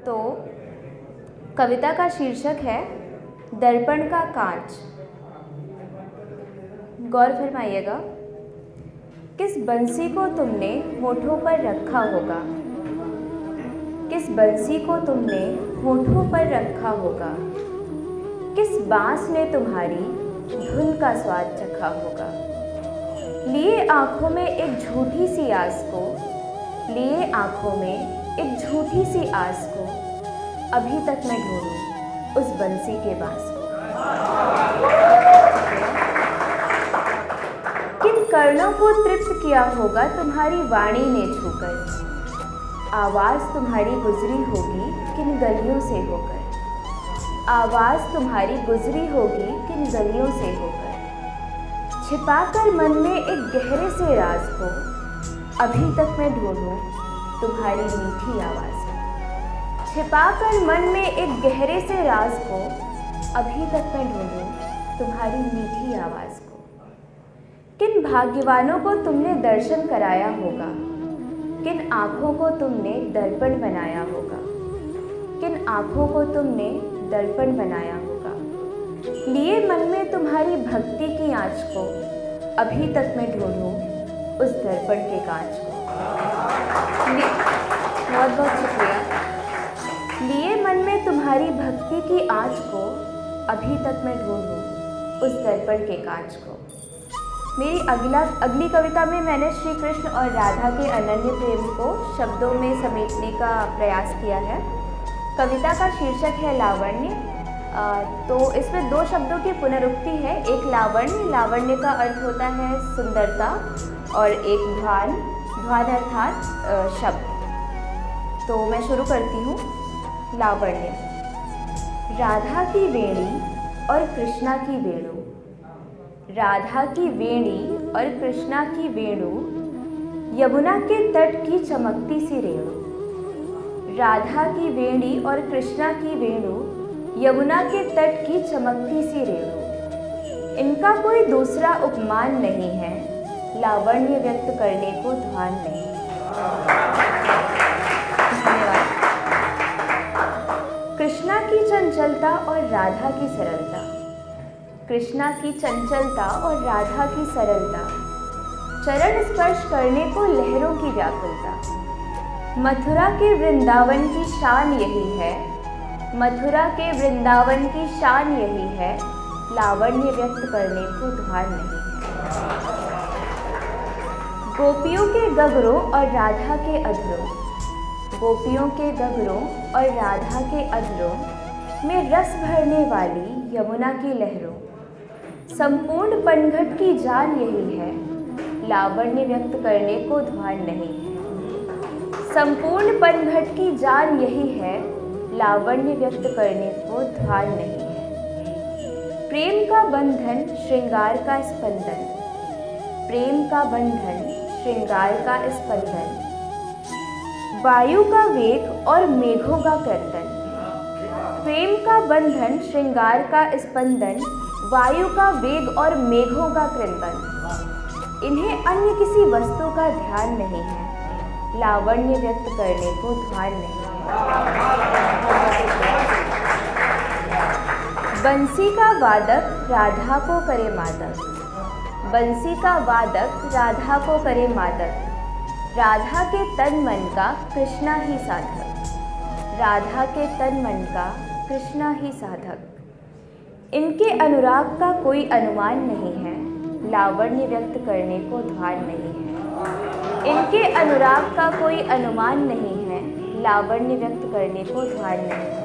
तो कविता का शीर्षक है दर्पण का कांच। गौर फरमाइएगा। किस बंसी को तुमने होठों पर रखा होगा, किस बंसी को तुमने होठों पर रखा होगा, किस बांस ने तुम्हारी धुन का स्वाद चखा होगा। लिए आँखों में एक झूठी सी आस को, लिए आँखों में एक झूठी सी आस को, अभी तक मैं ढूंढूं उस बंसी के बांस को। किन कर्णों को तृप्त किया होगा तुम्हारी वाणी ने छूकर, आवाज़ तुम्हारी गुजरी होगी किन गलियों से होकर, आवाज़ तुम्हारी गुजरी होगी किन गलियों से होकर। छिपाकर मन में एक गहरे से राज को, अभी तक मैं ढूंढूं तुम्हारी मीठी आवाज़ को। छिपाकर मन में एक गहरे से राज को, अभी तक मैं ढूंढूं तुम्हारी मीठी आवाज़ को। किन भाग्यवानों को तुमने दर्शन कराया होगा, किन आँखों को तुमने दर्पण बनाया होगा, किन आँखों को तुमने दर्पण बनाया होगा। लिए मन में तुम्हारी भक्ति की आँच को, अभी तक मैं ढूंढूं उस दर्पण के कांच को। बहुत बहुत शुक्रिया। लिए मन में तुम्हारी भक्ति की आँच को, अभी तक मैं ढूंढूं उस दर्पण के कांच को। मेरी अगली कविता में मैंने श्री कृष्ण और राधा के अनन्य प्रेम को शब्दों में समेटने का प्रयास किया है। कविता का शीर्षक है लावण्य। तो इसमें दो शब्दों की पुनरुक्ति है। एक लावण्य, लावण्य का अर्थ होता है सुंदरता, और एक ध्वान, ध्वान अर्थात शब्द। तो मैं शुरू करती हूँ। लावण्य। राधा की वेणी और कृष्णा की वेणु, राधा की वेणी और कृष्णा की वेणु, यमुना के तट की चमकती सी रेणु। राधा की वेणी और कृष्णा की वेणु, यमुना के तट की चमकती सी रेणु। इनका कोई दूसरा उपमान नहीं है, लावण्य व्यक्त करने को ध्यान नहीं। धन्यवाद। कृष्णा की चंचलता और राधा की सरलता, कृष्णा की चंचलता और राधा की सरलता, चरण स्पर्श करने को लहरों की व्याकुलता। मथुरा के वृंदावन की शान यही है, मथुरा के वृंदावन की शान यही है, लावण्य व्यक्त करने को ध्यान नहीं है। गोपियों के गगरों और राधा के अधरों, गोपियों के गगरों और राधा के अधरों में रस भरने वाली यमुना की लहरों। संपूर्ण पनघट की जान यही है, लावण्य व्यक्त करने को ध्यान नहीं है। संपूर्ण पनघट की जान यही है, लावण्य व्यक्त करने को ध्यान नहीं है। प्रेम का बंधन श्रृंगार का स्पंदन, प्रेम का बंधन श्रृंगार का स्पंदन, वायु का वेग और मेघों का कीर्तन। प्रेम का बंधन श्रृंगार का स्पंदन, वायु का वेग और मेघों का कीर्तन। इन्हें अन्य किसी वस्तु का ध्यान नहीं है, लावण्य व्यक्त करने को ध्यान नहीं है। बंसी का वादक राधा को करे मादक, बंसी का वादक राधा को करे मादक। राधा के तन मन का कृष्णा ही साधक, राधा के तन मन का कृष्णा ही साधक। इनके अनुराग का कोई अनुमान नहीं है, लावण्य व्यक्त करने को ध्यान नहीं है। इनके अनुराग का कोई अनुमान नहीं है, लावण्य व्यक्त करने को ध्यान नहीं है।